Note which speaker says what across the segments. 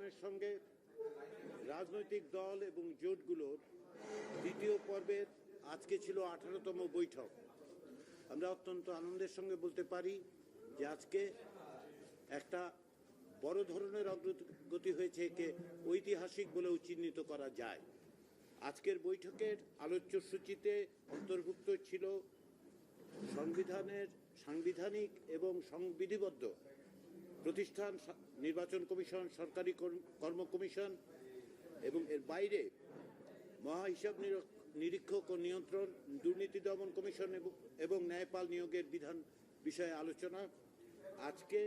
Speaker 1: কমিশনের সঙ্গে রাজনৈতিক দল এবং জোটগুলোর দ্বিতীয় পর্বের আজকে ছিল 18তম বৈঠক। আমরা অত্যন্ত আনন্দের সঙ্গে বলতে পারি যে আজকে একটা বড় ধরনের অগ্রগতি হয়েছে, একে ঐতিহাসিক বলেও চিহ্নিত করা যায়। আজকের বৈঠকের আলোচ্য সূচিতে অন্তর্ভুক্ত ছিল সাংবিধানিক এবং সংবিধিবদ্ধ প্রতিষ্ঠান, নির্বাচন কমিশন, সরকারি কর্ম কমিশন এবং এর বাইরে মহাহিসাব নিরীক্ষক ও নিয়ন্ত্রণ, দুর্নীতি দমন কমিশন এবং ন্যায়পাল নিয়োগের বিধান বিষয়ে আলোচনা। আজকে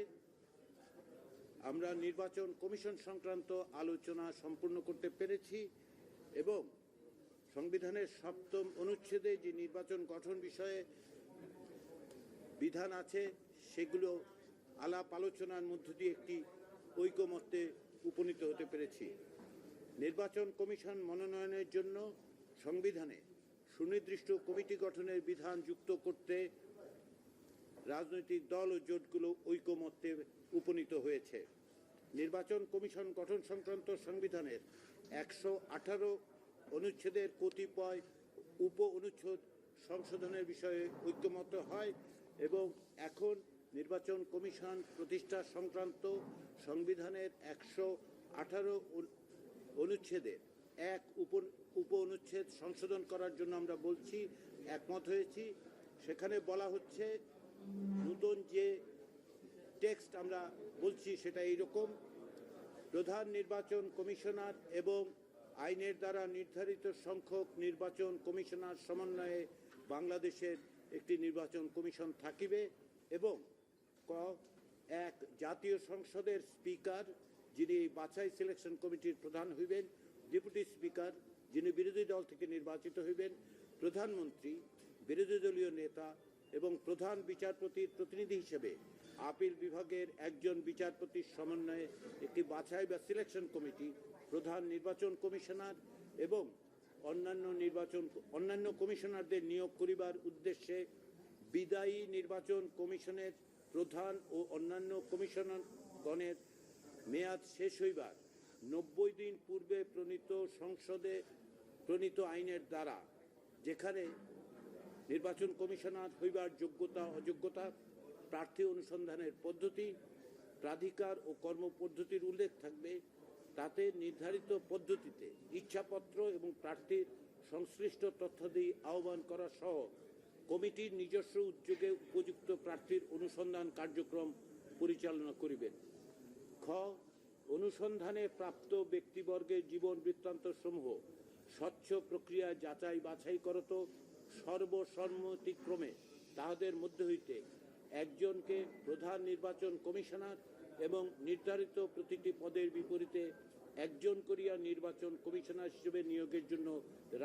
Speaker 1: আমরা নির্বাচন কমিশন সংক্রান্ত আলোচনা সম্পূর্ণ করতে পেরেছি এবং সংবিধানের 7ম অনুচ্ছেদে যে নির্বাচন গঠন বিষয়ে বিধান আছে সেগুলো আলাপ আলোচনার মধ্য দিয়ে একটি ঐকমত্যে উপনীত হতে পেরেছি। নির্বাচন কমিশন মনোনয়নের জন্য সংবিধানে সুনির্দিষ্ট কমিটি গঠনের বিধান যুক্ত করতে রাজনৈতিক দল ও জোটগুলো ঐকমত্যে উপনীত হয়েছে। নির্বাচন কমিশন গঠন সংক্রান্ত সংবিধানের 118 অনুচ্ছেদের কতিপয় উপ অনুচ্ছেদ সংশোধনের বিষয়ে ঐকমত্য হয় এবং এখন নির্বাচন কমিশন প্রতিষ্ঠা সংক্রান্ত সংবিধানের 118 অনুচ্ছেদের এক উপ অনুচ্ছেদ সংশোধন করার জন্য আমরা বলছি, একমত হয়েছি। সেখানে বলা হচ্ছে, নতুন যে টেক্সট আমরা বলছি সেটা এইরকম: প্রধান নির্বাচন কমিশনার এবং আইনের দ্বারা নির্ধারিত সংখ্যক নির্বাচন কমিশনার সমন্বয়ে বাংলাদেশের একটি নির্বাচন কমিশন থাকিবে এবং এক জাতীয় সংসদের স্পিকার, যিনি বাছাই সিলেকশন কমিটির প্রধান হইবেন, ডেপুটি স্পিকার, যিনি বিরোধী দল থেকে নির্বাচিত হইবেন, প্রধানমন্ত্রী, বিরোধী দলীয় নেতা এবং প্রধান বিচারপতির প্রতিনিধি হিসেবে আপিল বিভাগের একজন বিচারপতির সমন্বয়ে একটি বাছাই বা সিলেকশন কমিটি, প্রধান নির্বাচন কমিশনার এবং অন্যান্য কমিশনারদের নিয়োগ করিবার উদ্দেশ্যে বিদায়ী নির্বাচন কমিশনের প্রধান ও অন্যান্য কমিশনারগণের মেয়াদ শেষ হইবার 90 দিন পূর্বে সংসদে প্রণীত আইনের দ্বারা, যেখানে নির্বাচন কমিশনার হইবার যোগ্যতা অযোগ্যতা, প্রার্থী অনুসন্ধানের পদ্ধতি, প্রাধিকার ও কর্মপদ্ধতির উল্লেখ থাকবে, তাতে নির্ধারিত পদ্ধতিতে ইচ্ছাপত্র এবং প্রার্থীর সংশ্লিষ্ট তথ্যাদি আহ্বান করা সহ কমিটির নিজস্ব উদ্যোগে উপযুক্ত প্রার্থীর অনুসন্ধান কার্যক্রম পরিচালনা করিবেন। খ. অনুসন্ধানে প্রাপ্ত ব্যক্তিবর্গের জীবন বৃত্তান্ত সমূহ স্বচ্ছ প্রক্রিয়া যাচাই বাছাই করত সর্বসম্মতিক্রমে তাহাদের মধ্যে হইতে একজনকে প্রধান নির্বাচন কমিশনার এবং নির্ধারিত প্রতিটি পদের বিপরীতে একজন করিয়া নির্বাচন কমিশনার হিসেবে নিয়োগের জন্য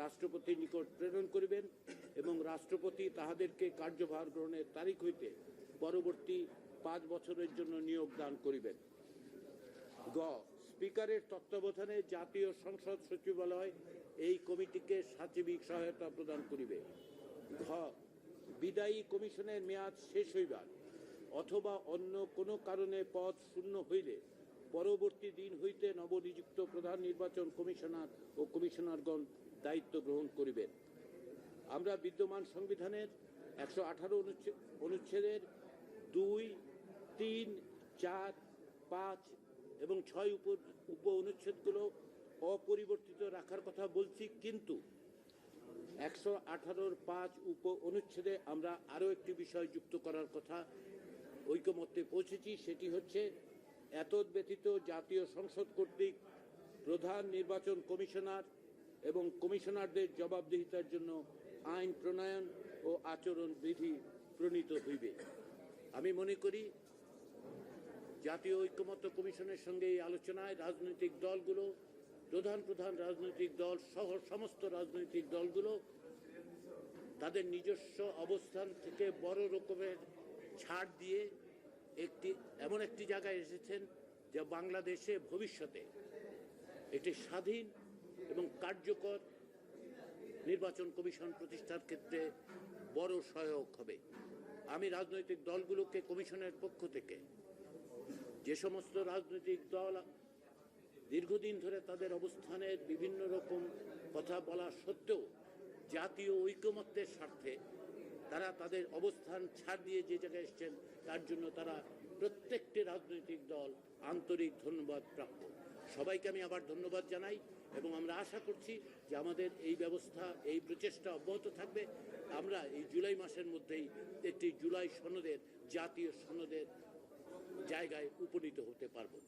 Speaker 1: রাষ্ট্রপতির নিকট প্রেরণ করিবেন এবং রাষ্ট্রপতি তাহাদেরকে কার্যভার গ্রহণের তারিখ হইতে পরবর্তী 5 বছরের জন্য নিয়োগ দান করিবেন। গ. স্পিকারের তত্ত্বাবধানে জাতীয় সংসদ সচিবালয় এই কমিটিকে সাচিবিক সহায়তা প্রদান করিবে। ঘ. বিদায়ী কমিশনের মেয়াদ শেষ হইবার অথবা অন্য কোনো কারণে পদ শূন্য হইলে পরবর্তী দিন হইতে নবনিযুক্ত প্রধান নির্বাচন কমিশনার ও কমিশনারগণ দায়িত্ব গ্রহণ করিবেন। আমরা বিদ্যমান সংবিধানের 118 অনুচ্ছেদের 2, 3, 4, 5 এবং 6 উপ অনুচ্ছেদগুলো অপরিবর্তিত রাখার কথা বলছি, কিন্তু 118-র 5 উপ অনুচ্ছেদে আমরা আরও একটি বিষয় যুক্ত করার কথা ঐকমত্যে পৌঁছেছি। সেটি হচ্ছে, এতদ ব্যতীত জাতীয় সংসদ কর্তৃক প্রধান নির্বাচন কমিশনার এবং কমিশনারদের জবাবদিহিতার জন্য আইন প্রণয়ন ও আচরণ বিধি প্রণীত হইবে। আমি মনে করি জাতীয় ঐকমত্য কমিশনের সঙ্গে এই আলোচনায় রাজনৈতিক দলগুলো, প্রধান রাজনৈতিক দল সহ সমস্ত রাজনৈতিক দলগুলো তাদের নিজস্ব অবস্থান থেকে বড় রকমের ছাড় দিয়ে এমন একটি জায়গায় এসেছেন যা বাংলাদেশে ভবিষ্যতে একটি স্বাধীন এবং কার্যকর নির্বাচন কমিশন প্রতিষ্ঠার ক্ষেত্রে বড় সহায়ক হবে। আমি রাজনৈতিক দলগুলোকে কমিশনের পক্ষ থেকে যে সমস্ত রাজনৈতিক দল দীর্ঘদিন ধরে তাদের অবস্থানের বিভিন্ন রকম কথা বলা সত্ত্বেও জাতীয় ঐকমত্যের স্বার্থে তারা তাদের অবস্থান ছাড় দিয়ে যে জায়গায় এসেছেন তার জন্য তারা প্রত্যেকটি রাজনৈতিক দল আন্তরিক ধন্যবাদ প্রাপ্য। সবাইকে আমি আবার ধন্যবাদ জানাই এবং আমরা আশা করছি যে আমাদের এই ব্যবস্থা, এই প্রচেষ্টা অব্যাহত থাকবে। আমরা এই জুলাই মাসের মধ্যেই একটি জুলাই সনদের, জাতীয় সনদের জায়গায় উপনীত হতে পারব।